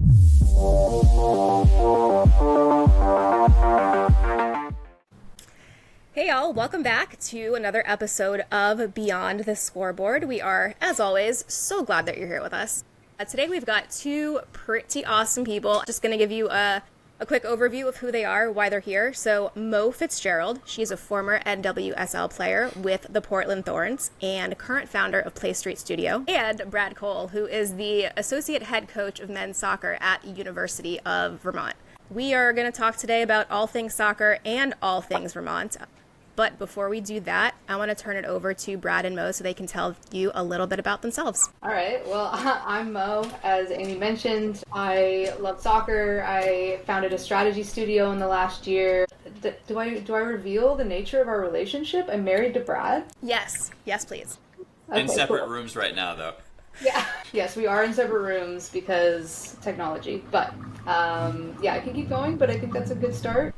Hey y'all, welcome back to another episode of Beyond the Scoreboard. We are, as always, so glad that you're here with us. Today we've got two pretty awesome people. Just going to give you a quick overview of who they are, why they're here. So Mo Fitzgerald, she's a former NWSL player with the Portland Thorns and current founder of Play Street Studio. And Brad Cole, who is the associate head coach of men's soccer at University of Vermont. We are going to talk today about all things soccer and all things Vermont. But before we do that, I want to turn it over to Brad and Mo so they can tell you a little bit about themselves. All right. Well, I'm Mo. As Amy mentioned, I love soccer. I founded a strategy studio in the last year. Do I reveal the nature of our relationship? I'm married to Brad. Yes. Yes, please. Okay, in separate rooms right now, though. Yeah. Yes, we are in separate rooms because technology. But yeah, I can keep going, but I think that's a good start.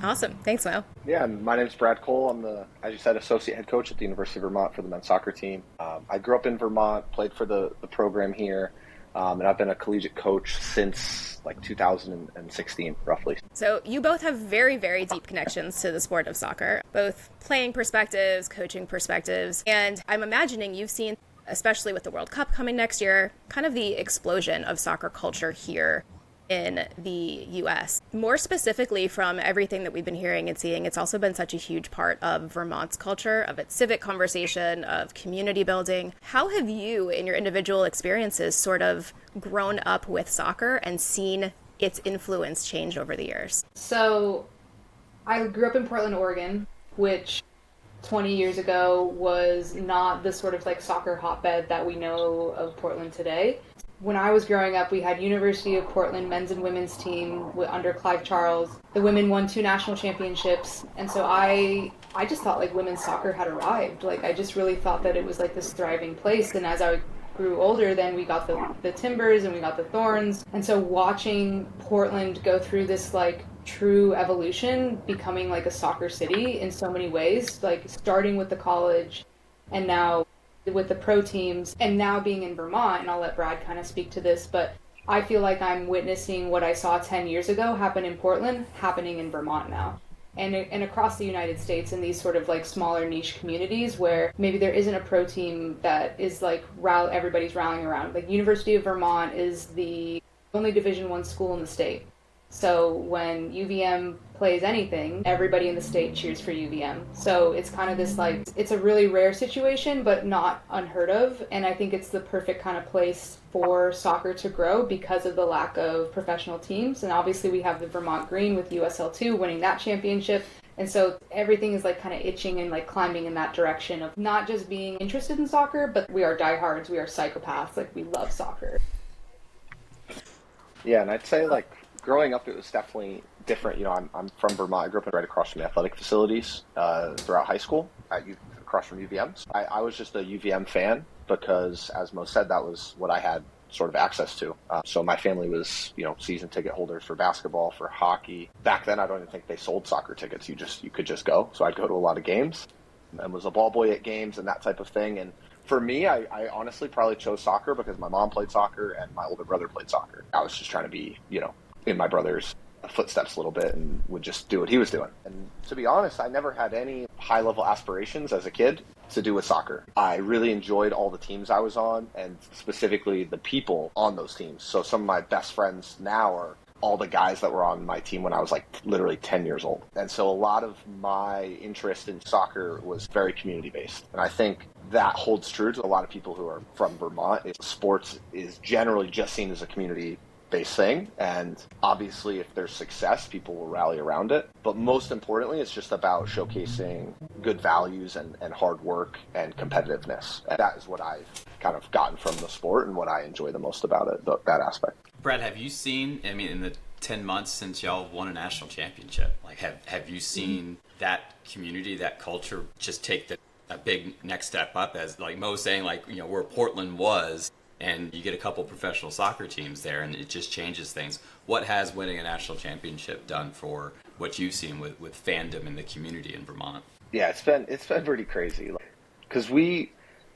Awesome. Thanks, Mo. Yeah, my name's Brad Cole. I'm the, as you said, associate head coach at the University of Vermont for the men's soccer team. I grew up in Vermont, played for the program here, and I've been a collegiate coach since like 2016, roughly. So you both have very, very deep connections to the sport of soccer, both playing perspectives, coaching perspectives, and I'm imagining you've seen, especially with the World Cup coming next year, kind of the explosion of soccer culture here in the U.S. More specifically, from everything that we've been hearing and seeing, it's also been such a huge part of Vermont's culture, of its civic conversation, of community building. How have you, in your individual experiences, sort of grown up with soccer and seen its influence change over the years? So I grew up in Portland, Oregon, which 20 years ago was not the sort of like soccer hotbed that we know of Portland today. When I was growing up, we had University of Portland men's and women's team under Clive Charles. The women won 2 national championships. And so I just thought like women's soccer had arrived. Like I just really thought that it was like this thriving place. And as I grew older, then we got the Timbers and we got the Thorns. And so watching Portland go through this like true evolution, becoming like a soccer city in so many ways, like starting with the college and now with the pro teams, and now being in Vermont, and I'll let Brad kind of speak to this, but I feel like I'm witnessing what I saw 10 years ago happen in Portland, happening in Vermont now. And across the United States in these sort of like smaller niche communities where maybe there isn't a pro team that is like everybody's rallying around. Like University of Vermont is the only Division I school in the state. So when UVM plays anything, everybody in the state cheers for UVM. So it's kind of this like, it's a really rare situation, but not unheard of. And I think it's the perfect kind of place for soccer to grow because of the lack of professional teams. And obviously we have the Vermont Green with USL2 winning that championship. And so everything is like kind of itching and like climbing in that direction of not just being interested in soccer, but we are diehards, we are psychopaths, like we love soccer. Yeah, and I'd say like, growing up, it was definitely different. You know, I'm from Vermont. I grew up right across from the athletic facilities throughout high school, across from UVM. So I was just a UVM fan because, as Mo said, that was what I had sort of access to. So my family was, you know, season ticket holders for basketball, for hockey. Back then, I don't even think they sold soccer tickets. You could just go. So I'd go to a lot of games and was a ball boy at games and that type of thing. And for me, I honestly probably chose soccer because my mom played soccer and my older brother played soccer. I was just trying to be, you know, in my brother's footsteps a little bit and would just do what he was doing. And to be honest, I never had any high-level aspirations as a kid to do with soccer. I really enjoyed all the teams I was on and specifically the people on those teams. So some of my best friends now are all the guys that were on my team when I was like literally 10 years old. And so a lot of my interest in soccer was very community-based. And I think that holds true to a lot of people who are from Vermont. Sports is generally just seen as a community based thing, and obviously if there's success, people will rally around it, but most importantly it's just about showcasing good values and hard work and competitiveness, and that is what I've kind of gotten from the sport and what I enjoy the most about it, that aspect. Brad, have you seen, I mean, in the 10 months since y'all won a national championship, like have you seen that community, that culture just take a big next step up, as like Mo saying, like, you know, where Portland was, and you get a couple professional soccer teams there, and it just changes things. What has winning a national championship done for what you've seen with fandom in the community in Vermont? Yeah, it's been pretty crazy, because we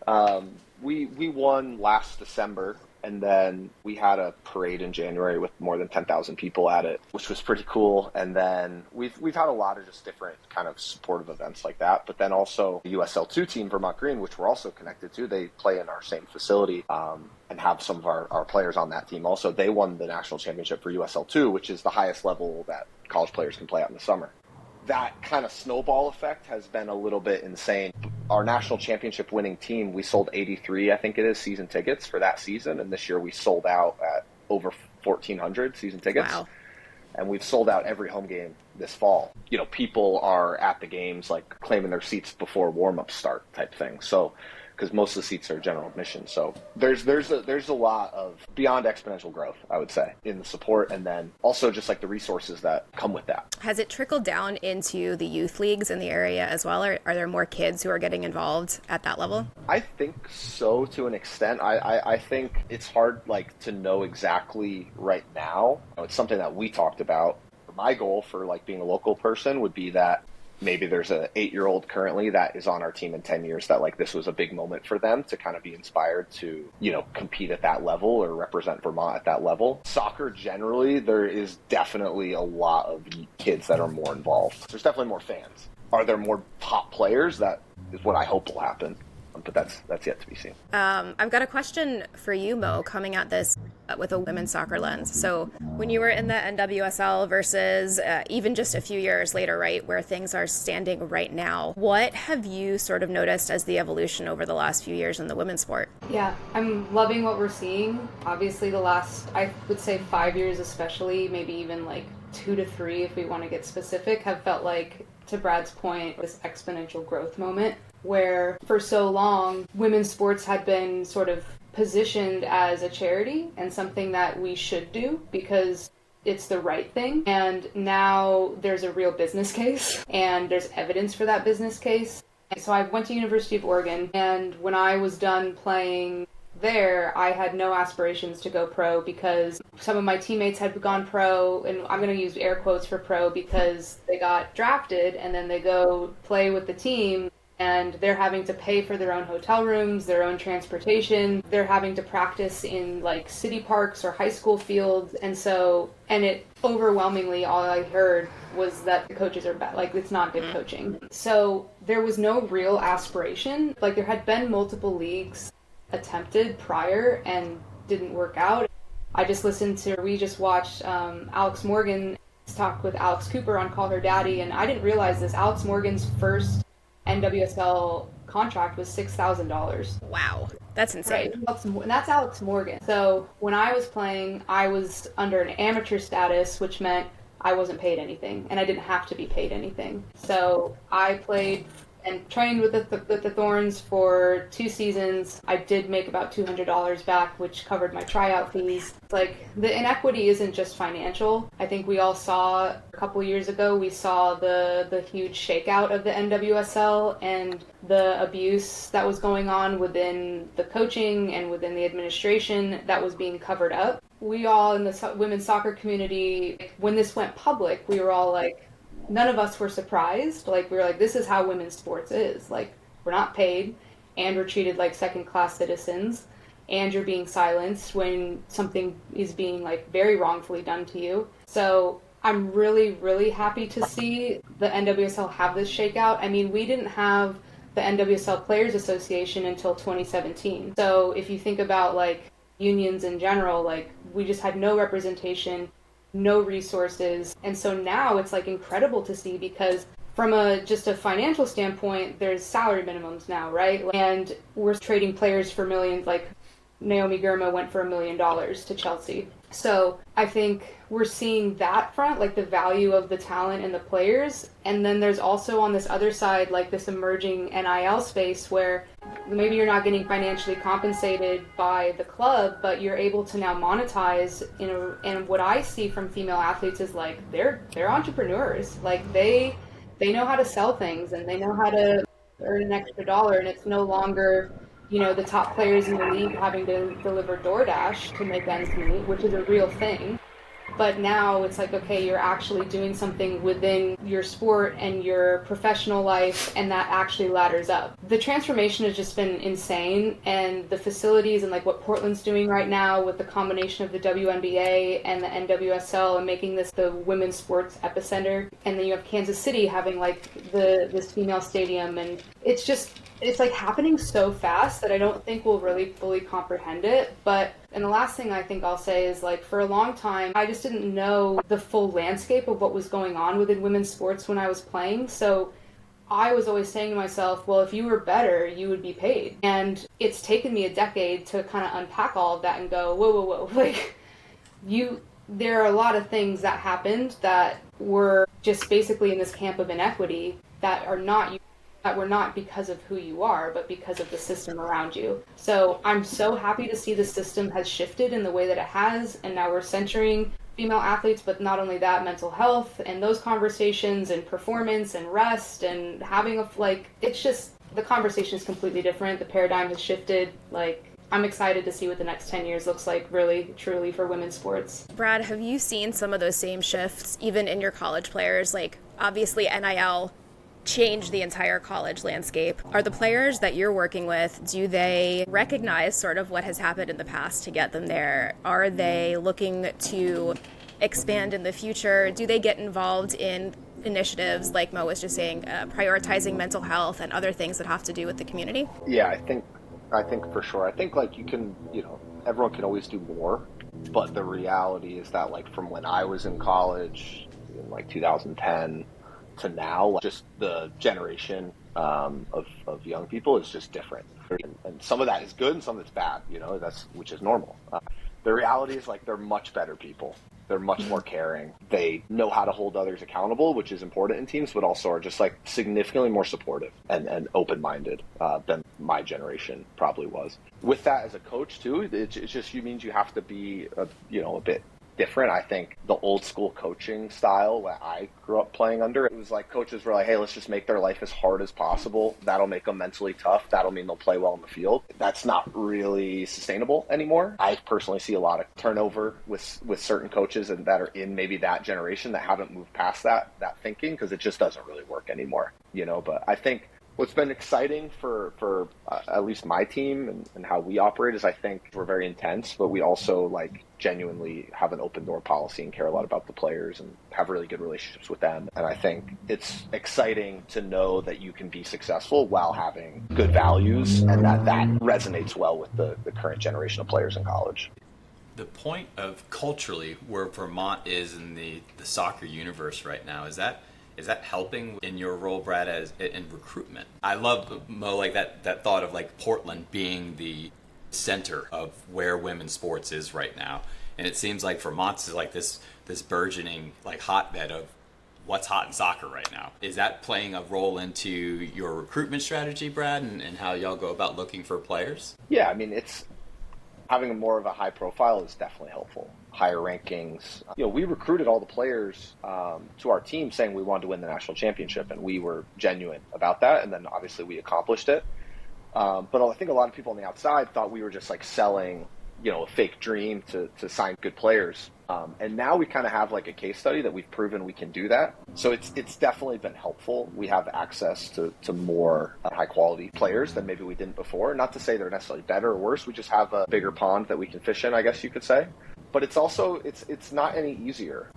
won last December, And then we had a parade in January with more than 10,000 people at it, which was pretty cool. And then we've had a lot of just different kind of supportive events like that. But then also the USL2 team, Vermont Green, which we're also connected to, they play in our same facility and have some of our players on that team also. They won the national championship for USL2, which is the highest level that college players can play out in the summer. That kind of snowball effect has been a little bit insane. Our national championship winning team, we sold 83, I think it is, season tickets for that season. And this year we sold out at over 1,400 season tickets. Wow. And we've sold out every home game this fall. You know, people are at the games like claiming their seats before warm-ups start type thing. So, because most of the seats are general admission. So there's a lot of beyond exponential growth, I would say, in the support, and then also just like the resources that come with that. Has it trickled down into the youth leagues in the area as well? Or are there more kids who are getting involved at that level? I think so, to an extent. I think it's hard like to know exactly right now. It's something that we talked about. My goal for like being a local person would be that maybe there's an 8-year-old currently that is on our team in 10 years that like this was a big moment for them to kind of be inspired to, you know, compete at that level or represent Vermont at that level. Soccer generally, there is definitely a lot of kids that are more involved. There's definitely more fans. Are there more top players? That is what I hope will happen. But that's yet to be seen. I've got a question for you, Mo, coming at this with a women's soccer lens. So when you were in the NWSL versus even just a few years later, right, where things are standing right now, what have you sort of noticed as the evolution over the last few years in the women's sport? Yeah, I'm loving what we're seeing. Obviously the last, I would say 5 years especially, maybe even like 2 to 3 if we want to get specific, have felt like, to Brad's point, this exponential growth moment where for so long women's sports had been sort of positioned as a charity and something that we should do because it's the right thing. And now there's a real business case and there's evidence for that business case. And so I went to University of Oregon, and when I was done playing there, I had no aspirations to go pro because some of my teammates had gone pro, and I'm going to use air quotes for pro because they got drafted and then they go play with the team. And they're having to pay for their own hotel rooms, their own transportation. They're having to practice in like city parks or high school fields. And it overwhelmingly, all I heard was that the coaches are bad. Like, it's not good coaching. So there was no real aspiration. Like, there had been multiple leagues attempted prior and didn't work out. We just watched Alex Morgan talk with Alex Cooper on Call Her Daddy. And I didn't realize this. Alex Morgan's first NWSL contract was $6,000. Wow, that's insane. Right? And that's Alex Morgan. So when I was playing, I was under an amateur status, which meant I wasn't paid anything, and I didn't have to be paid anything. So I played and trained with the Thorns for 2 seasons. I did make about $200 back, which covered my tryout fees. It's like, the inequity isn't just financial. I think we all saw a couple years ago, we saw the huge shakeout of the NWSL and the abuse that was going on within the coaching and within the administration that was being covered up. We all in the women's soccer community, when this went public, we were all like, none of us were surprised. Like, we were like, this is how women's sports is. Like, we're not paid, and we're treated like second-class citizens, and you're being silenced when something is being, like, very wrongfully done to you. So I'm really, really happy to see the NWSL have this shakeout. I mean, we didn't have the NWSL Players Association until 2017. So if you think about, like, unions in general, like, we just had no representation, no resources. And so now it's like incredible to see, because from just a financial standpoint, there's salary minimums now, right? And we're trading players for millions, like Naomi Girma went for $1 million to Chelsea. So I think we're seeing that front, like the value of the talent and the players. And then there's also on this other side, like this emerging NIL space where maybe you're not getting financially compensated by the club, but you're able to now monetize and what I see from female athletes is like they're entrepreneurs. Like they know how to sell things and they know how to earn an extra dollar, and it's no longer, you know, the top players in the league having to deliver DoorDash to make ends meet, which is a real thing. But now it's like, okay, you're actually doing something within your sport and your professional life, and that actually ladders up. The transformation has just been insane, and the facilities and like what Portland's doing right now with the combination of the WNBA and the NWSL and making this the women's sports epicenter. And then you have Kansas City having like this female stadium, and it's like happening so fast that I don't think we'll really fully comprehend it. And the last thing I think I'll say is, like, for a long time, I just didn't know the full landscape of what was going on within women's sports when I was playing. So I was always saying to myself, well, if you were better, you would be paid. And it's taken me a decade to kind of unpack all of that and go, whoa. Like, there are a lot of things that happened that were just basically in this camp of inequity that were not because of who you are, but because of the system around you. So I'm so happy to see the system has shifted in the way that it has, and now we're centering female athletes, but not only that, mental health and those conversations and performance and rest and having it's just, the conversation is completely different. The paradigm has shifted. Like, I'm excited to see what the next 10 years looks like, really, truly, for women's sports. Brad, have you seen some of those same shifts even in your college players? Like, obviously NIL change the entire college landscape. Are the players that you're working with, do they recognize sort of what has happened in the past to get them there? Are they looking to expand in the future? Do they get involved in initiatives like Mo was just saying, prioritizing mental health and other things that have to do with the community? Yeah, I think for sure. I think like you can, everyone can always do more, but the reality is that like from when I was in college in like 2010 to now, just the generation of young people is just different, and some of that is good and some of it's bad, which is normal. The reality is like they're much better people. They're much more caring. They know how to hold others accountable, which is important in teams, but also are just like significantly more supportive and open-minded than my generation probably was. With that as a coach too, it just means you have to be a bit different. I think the old school coaching style that I grew up playing under, it was like coaches were like, hey, let's just make their life as hard as possible. That'll make them mentally tough. That'll mean they'll play well in the field. That's not really sustainable anymore. I personally see a lot of turnover with certain coaches and that are in maybe that generation that haven't moved past that thinking, because it just doesn't really work anymore, But I think what's been exciting for at least my team and how we operate is I think we're very intense, but we also like genuinely have an open door policy and care a lot about the players and have really good relationships with them. And I think it's exciting to know that you can be successful while having good values, and that resonates well with the current generation of players in college. The point of culturally where Vermont is in the soccer universe right now, is that helping in your role, Brad, as in recruitment? I love, Mo, like that thought of like Portland being the center of where women's sports is right now, and it seems like Vermont's is like this burgeoning like hotbed of what's hot in soccer right now. Is that playing a role into your recruitment strategy, Brad, and how y'all go about looking for players? Yeah, I mean, it's having more of a high profile is definitely helpful. Higher rankings. We recruited all the players to our team saying we wanted to win the national championship, and we were genuine about that. And then obviously we accomplished it. But I think a lot of people on the outside thought we were just like selling, a fake dream to sign good players. And now we kind of have like a case study that we've proven we can do that. So it's definitely been helpful. We have access to more high quality players than maybe we didn't before. Not to say they're necessarily better or worse. We just have a bigger pond that we can fish in, I guess you could say. But it's also, it's not any easier.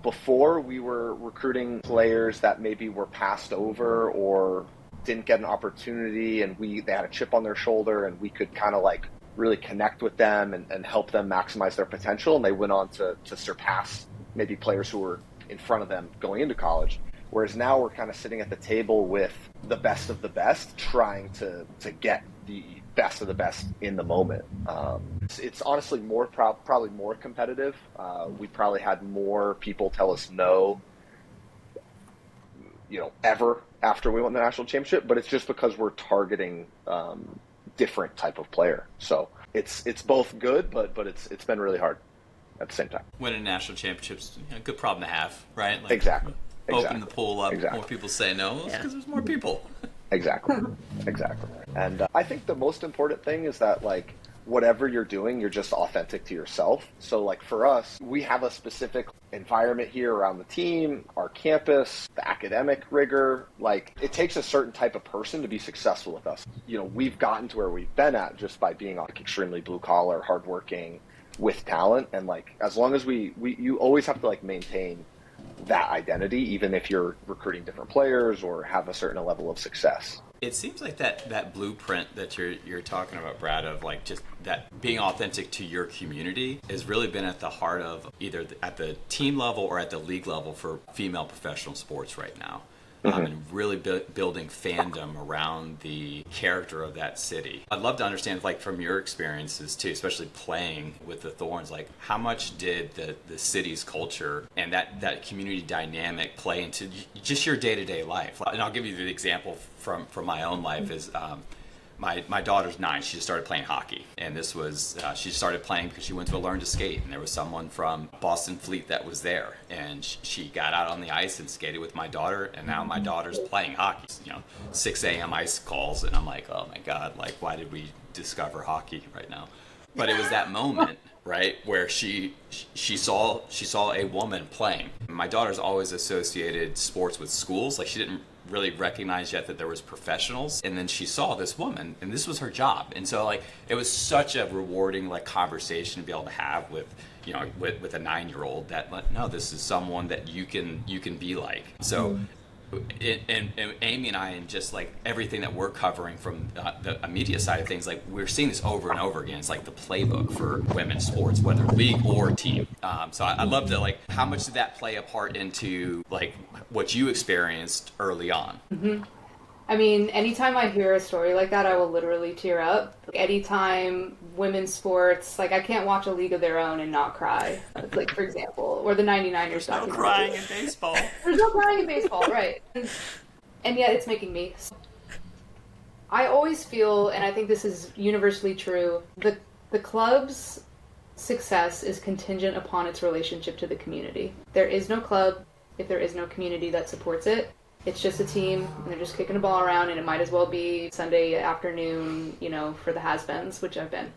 Before we were recruiting players that maybe were passed over or didn't get an opportunity, and they had a chip on their shoulder, and we could kind of like really connect with them and help them maximize their potential. And they went on to surpass maybe players who were in front of them going into college. Whereas now we're kind of sitting at the table with the best of the best, trying to get the best of the best in the moment. It's honestly probably more competitive. We probably had more people tell us no, ever after we won the national championship, but it's just because we're targeting different type of player. So it's both good, but it's been really hard at the same time. Winning national championships, a good problem to have, right? Like, exactly. Open the pool up, more people say no, because there's more people. Exactly. And I think the most important thing is that like whatever you're doing, you're just authentic to yourself. So like for us, we have a specific environment here around the team, our campus, the academic rigor. Like it takes a certain type of person to be successful with us. You know, we've gotten to where we've been at just by being like extremely blue collar, hardworking, with talent. And like as long as you always have to like maintain that identity, even if you're recruiting different players or have a certain level of success. It seems like that blueprint that you're talking about, Brad, of like just that being authentic to your community has really been at the heart of either at the team level or at the league level for female professional sports right now. And really building fandom around the character of that city. I'd love to understand, like, from your experiences too, especially playing with the Thorns, like how much did the city's culture and that community dynamic play into just your day-to-day life? And I'll give you the example from my own life is my daughter's 9. She just started playing hockey, and this was she started playing because she went to Learn to Skate, and there was someone from Boston Fleet that was there, and she got out on the ice and skated with my daughter, and now my daughter's playing hockey. 6 a.m. ice calls, and I'm like, oh my god, like why did we discover hockey right now? But it was that moment, right, where she saw a woman playing. My daughter's always associated sports with schools, like she didn't really recognized yet that there was professionals, and then she saw this woman and this was her job, and so like it was such a rewarding like conversation to be able to have with with a 9-year-old that no, this is someone that you can be like. So and Amy and I, and just like everything that we're covering from the media side of things, like we're seeing this over and over again. It's like the playbook for women's sports, whether league or team. So I'd love to, like, how much did that play a part into like what you experienced early on? I mean, anytime I hear a story like that, I will literally tear up. Anytime women's sports, like I can't watch A League of Their Own and not cry. Like, for example, or the 99ers. There's no crying in baseball. There's no crying in baseball, right. And yet it's making me. I always feel, and I think this is universally true, the club's success is contingent upon its relationship to the community. There is no club if there is no community that supports it. It's just a team, and they're just kicking a ball around, and it might as well be Sunday afternoon, for the has-beens, which I've been.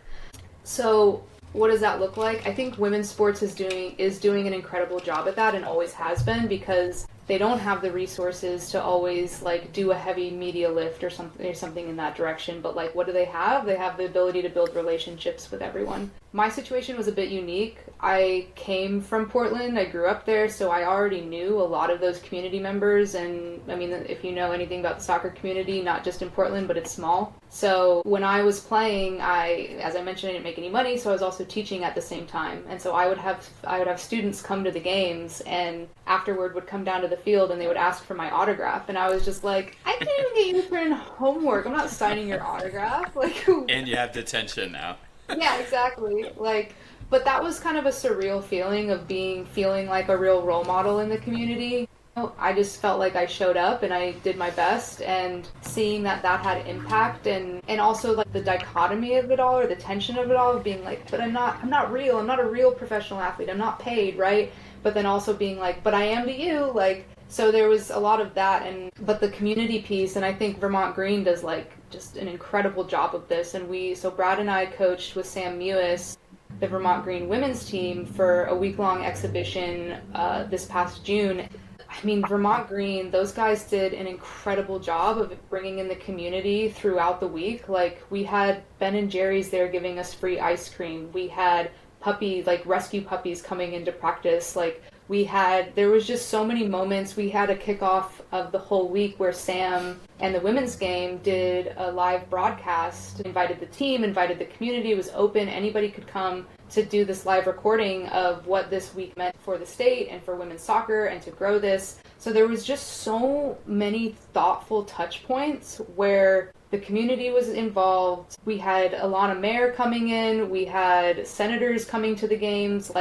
So what does that look like? I think women's sports is doing an incredible job at that, and always has been, because they don't have the resources to always like do a heavy media lift or something in that direction. But like, what do they have? They have the ability to build relationships with everyone. My situation was a bit unique. I came from Portland. I grew up there, so I already knew a lot of those community members. And I mean, if you know anything about the soccer community, not just in Portland, but it's small. So when I was playing, as I mentioned, I didn't make any money, so I was also teaching at the same time. And so I would have students come to the games, and afterward would come down to the field, and they would ask for my autograph. And I was just like, I can't even get you to put in homework. I'm not signing your autograph. Like, and you have detention now. Yeah, exactly. Like, but that was kind of a surreal feeling of feeling like a real role model in the community. I just felt like I showed up and I did my best, and seeing that had impact, and also like the dichotomy of it all, or the tension of it all, of being like, but I'm not real. I'm not a real professional athlete. I'm not paid, right? But then also being like, but I am to you, like. So there was a lot of that, but the community piece, and I think Vermont Green does like just an incredible job of this. And so Brad and I coached with Sam Mewis, the Vermont Green women's team, for a week-long exhibition this past June. I mean, Vermont Green, those guys did an incredible job of bringing in the community throughout the week. Like, we had Ben and Jerry's there giving us free ice cream. We had rescue puppies coming into practice. Like, there was just so many moments. We had a kickoff of the whole week where Sam and the women's game did a live broadcast, invited the team, invited the community. It was open. Anybody could come to do this live recording of what this week meant for the state and for women's soccer and to grow this. So there was just so many thoughtful touch points where the community was involved. We had Alana Mayer coming in. We had senators coming to the games.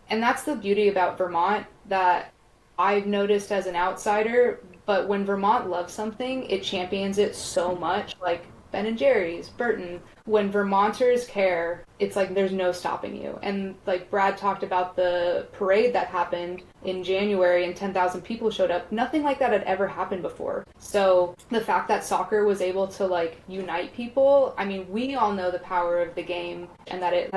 And that's the beauty about Vermont that I've noticed as an outsider. But when Vermont loves something, it champions it so much. Like Ben and Jerry's, Burton, when Vermonters care, it's like there's no stopping you. And like Brad talked about the parade that happened in January and 10,000 people showed up. Nothing like that had ever happened before. So the fact that soccer was able to like unite people, I mean, we all know the power of the game and that it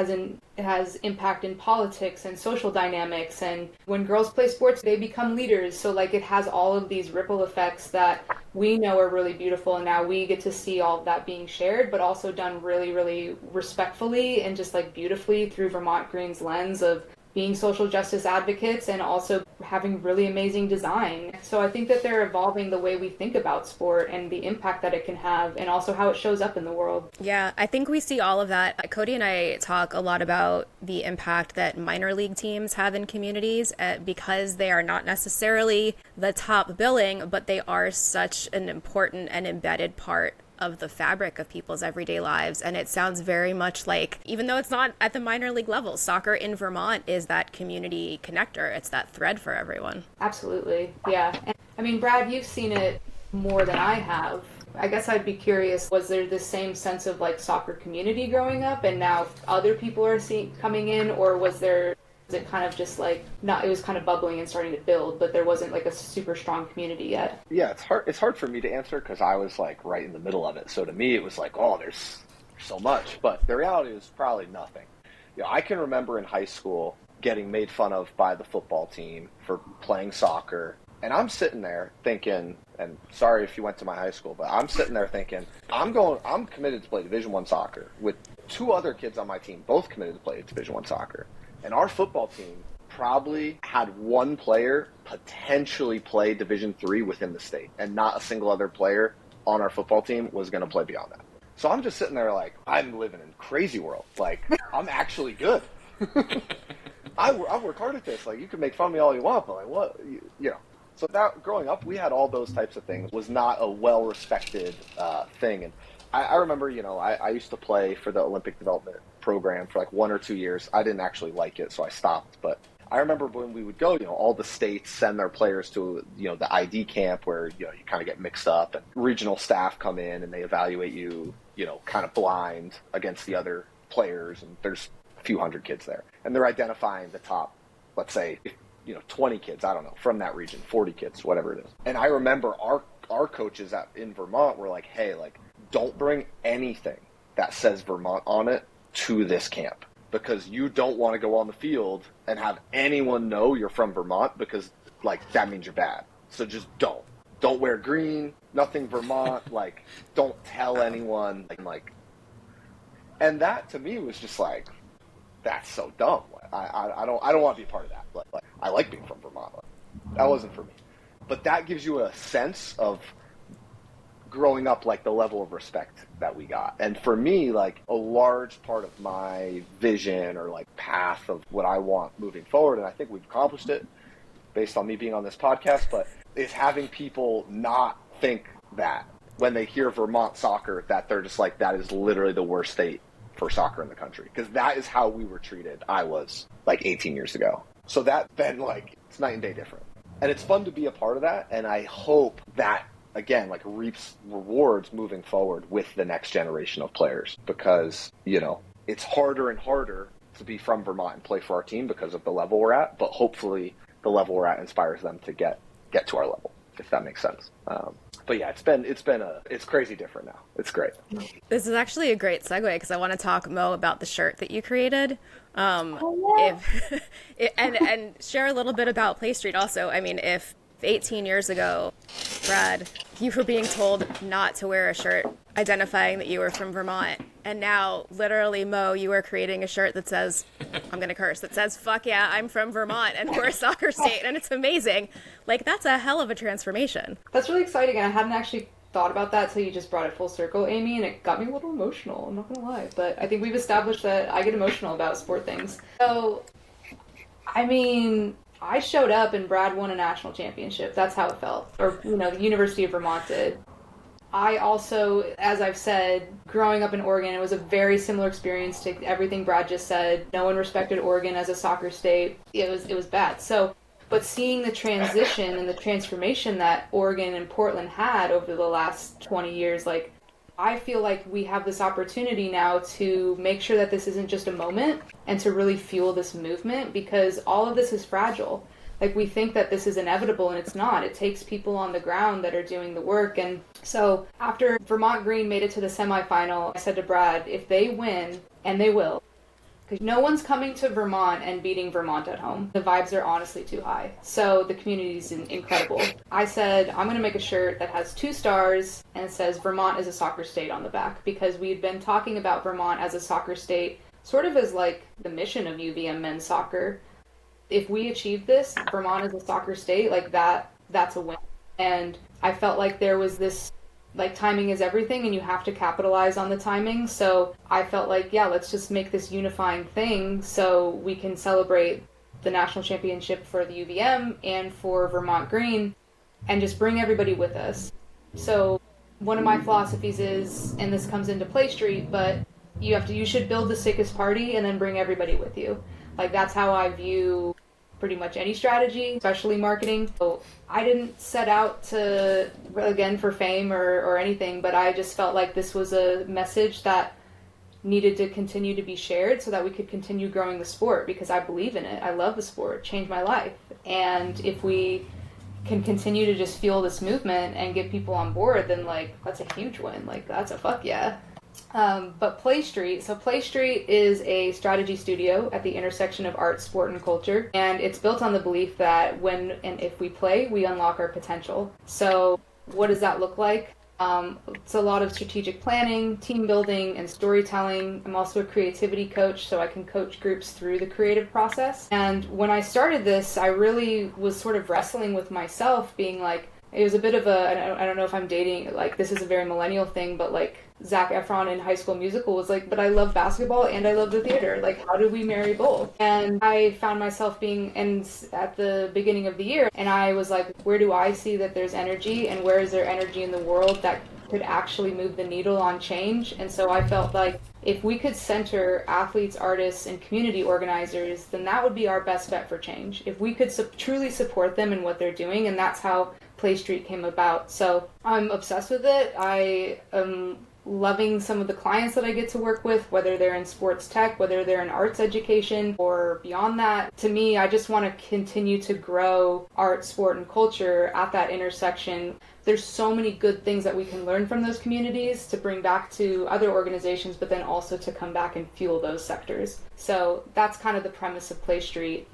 has impact in politics and social dynamics. And when girls play sports, they become leaders. So like it has all of these ripple effects that we know are really beautiful. And now we get to see all of that being shared, but also done really, really respectfully and just like beautifully through Vermont Green's lens of being social justice advocates and also having really amazing design. So I think that they're evolving the way we think about sport and the impact that it can have and also how it shows up in the world. Yeah, I think we see all of that. Cody and I talk a lot about the impact that minor league teams have in communities because they are not necessarily the top billing, but they are such an important and embedded part of the fabric of people's everyday lives. And it sounds very much like, even though it's not at the minor league level, soccer in Vermont is that community connector. It's that thread for everyone. Absolutely. Yeah. And, I mean, Brad, you've seen it more than I have. I guess I'd be curious, was there the same sense of like soccer community growing up and now other people are coming in, or was it kind of just like not, it was kind of bubbling and starting to build, but there wasn't like a super strong community yet? Yeah, it's hard for me to answer because I was like right in the middle of it. So to me, it was like, oh, there's so much. But the reality is probably nothing. You know, I can remember in high school getting made fun of by the football team for playing soccer. And I'm sitting there thinking, and sorry if you went to my high school, but I'm sitting there thinking, I'm committed to play Division I soccer with two other kids on my team, both committed to play Division I soccer. And our football team probably had one player potentially play Division III within the state, and not a single other player on our football team was going to play beyond that. So I'm just sitting there like, I'm living in crazy world. Like, I'm actually good. I work hard at this. Like, you can make fun of me all you want, but like, what, you know. So that growing up, we had all those types of things. It was not a well-respected thing. And I remember, you know, I used to play for the Olympic development program for like 1 or 2 years. I didn't actually like it, so I stopped. But I remember when we would go, you know, all the states send their players to, you know, the ID camp where, you know, you kind of get mixed up and regional staff come in and they evaluate you, you know, kind of blind against the other players. And there's a few hundred kids there. And they're identifying the top, let's say, you know, 20 kids, I don't know, from that region, 40 kids, whatever it is. And I remember our coaches in Vermont were like, hey, like, don't bring anything that says Vermont on it to this camp, because you don't want to go on the field and have anyone know you're from Vermont, because like that means you're bad. So just don't wear green, nothing Vermont, like don't tell anyone, and that to me was just like, that's so dumb. I don't want to be a part of that. Like I like being from Vermont. That wasn't for me. But that gives you a sense of growing up, like the level of respect that we got. And for me, like a large part of my vision or like path of what I want moving forward, and I think we've accomplished it based on me being on this podcast, but is having people not think that when they hear Vermont soccer, that they're just like, that is literally the worst state for soccer in the country. Because that is how we were treated. I was like 18 years ago. So that then like, it's night and day different. And it's fun to be a part of that. And I hope that, again, like reaps rewards moving forward with the next generation of players, because, you know, it's harder and harder to be from Vermont and play for our team because of the level we're at, but hopefully the level we're at inspires them to get to our level, if that makes sense. But yeah, it's crazy different now. It's great. This is actually a great segue because I want to talk, Mo, about the shirt that you created. And share a little bit about Play Street also. I mean, if 18 years ago, Brad, you were being told not to wear a shirt identifying that you were from Vermont, and now literally, Mo, you are creating a shirt that says, I'm gonna curse, that says, fuck yeah, I'm from Vermont and we're a soccer state, and it's amazing. Like, that's a hell of a transformation. That's really exciting, and I hadn't actually thought about that till you just brought it full circle, Amy, and it got me a little emotional, I'm not gonna lie, but I think we've established that I get emotional about sport things. So, I mean, I showed up and Brad won a national championship. That's how it felt. Or, you know, the University of Vermont did. I also, as I've said, growing up in Oregon, it was a very similar experience to everything Brad just said. No one respected Oregon as a soccer state. It was bad. So, but seeing the transition and the transformation that Oregon and Portland had over the last 20 years, like, I feel like we have this opportunity now to make sure that this isn't just a moment and to really fuel this movement, because all of this is fragile. Like, we think that this is inevitable, and it's not. It takes people on the ground that are doing the work. And so after Vermont Green made it to the semifinal, I said to Brad, if they win, and they will, because no one's coming to Vermont and beating Vermont at home. The vibes are honestly too high. So the community's incredible. I said, I'm going to make a shirt that has 2 stars and it says Vermont is a soccer state on the back, because we'd been talking about Vermont as a soccer state sort of as like the mission of UVM men's soccer. If we achieve this, Vermont is a soccer state, like that's a win. And I felt like there was this, like, timing is everything and you have to capitalize on the timing. So I felt like, yeah, let's just make this unifying thing so we can celebrate the national championship for the UVM and for Vermont Green and just bring everybody with us. So one of my philosophies is, and this comes into Play Street, but you should build the sickest party and then bring everybody with you. Like, that's how I view pretty much any strategy, especially marketing. So I didn't set out to, again, for fame or anything, but I just felt like this was a message that needed to continue to be shared so that we could continue growing the sport, because I believe in it. I love the sport. It changed my life. And if we can continue to just fuel this movement and get people on board, then, like, that's a huge win. Like, that's a fuck yeah. But Play Street is a strategy studio at the intersection of art, sport, and culture. And it's built on the belief that when and if we play, we unlock our potential. So what does that look like? It's a lot of strategic planning, team building, and storytelling. I'm also a creativity coach, so I can coach groups through the creative process. And when I started this, I really was sort of wrestling with myself, being like, it was a bit of I don't know if I'm dating, like, this is a very millennial thing, but like Zac Efron in High School Musical was like, but I love basketball and I love the theater. Like, how do we marry both? And I found myself at the beginning of the year, and I was like, where do I see that there's energy, and where is there energy in the world that could actually move the needle on change? And so I felt like if we could center athletes, artists, and community organizers, then that would be our best bet for change. If we could truly support them in what they're doing, and that's how Play Street came about. So I'm obsessed with it. I am loving some of the clients that I get to work with, whether they're in sports tech, whether they're in arts education, or beyond that. To me, I just want to continue to grow art, sport, and culture at that intersection. There's so many good things that we can learn from those communities to bring back to other organizations, but then also to come back and fuel those sectors. So that's kind of the premise of Play Street.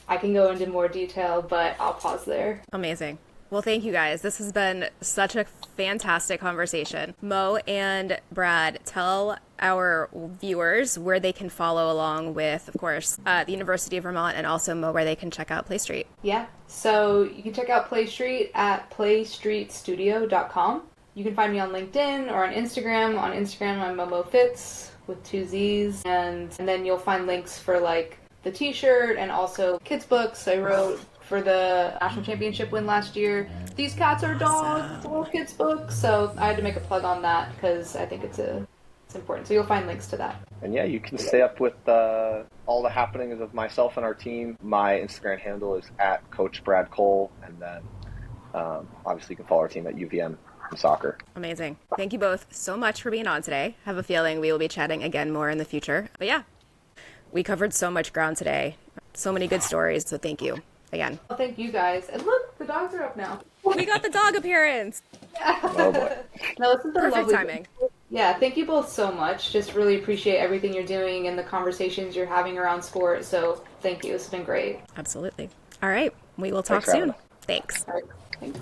I can go into more detail, but I'll pause there. Amazing. Well, thank you guys. This has been such a fantastic conversation. Mo and Brad, tell our viewers where they can follow along with, of course, the University of Vermont, and also Mo, where they can check out Play Street. Yeah. So you can check out Play Street at playstreetstudio.com. You can find me on LinkedIn or on Instagram. On Instagram, I'm Momo Fitz with 2 Z's. And then you'll find links for, like, the t-shirt and also kids' books I wrote for the national championship win last year. These Cats Are Dogs, little kids' book. So I had to make a plug on that because I think it's important. So you'll find links to that. And yeah, you can stay up with all the happenings of myself and our team. My Instagram handle is at Coach Brad Cole, and then obviously you can follow our team at UVM Soccer. Amazing. Thank you both so much for being on today. I have a feeling we will be chatting again more in the future. But yeah, we covered so much ground today. So many good stories. So thank you again. Well, thank you guys. And look, the dogs are up now. We got the dog appearance. Oh boy. No, this is the Perfect lovely timing. Yeah, thank you both so much. Just really appreciate everything you're doing and the conversations you're having around sport. So thank you. It's been great. Absolutely. All right. We will talk Thanks for soon. having us. Thanks. All right. Thanks.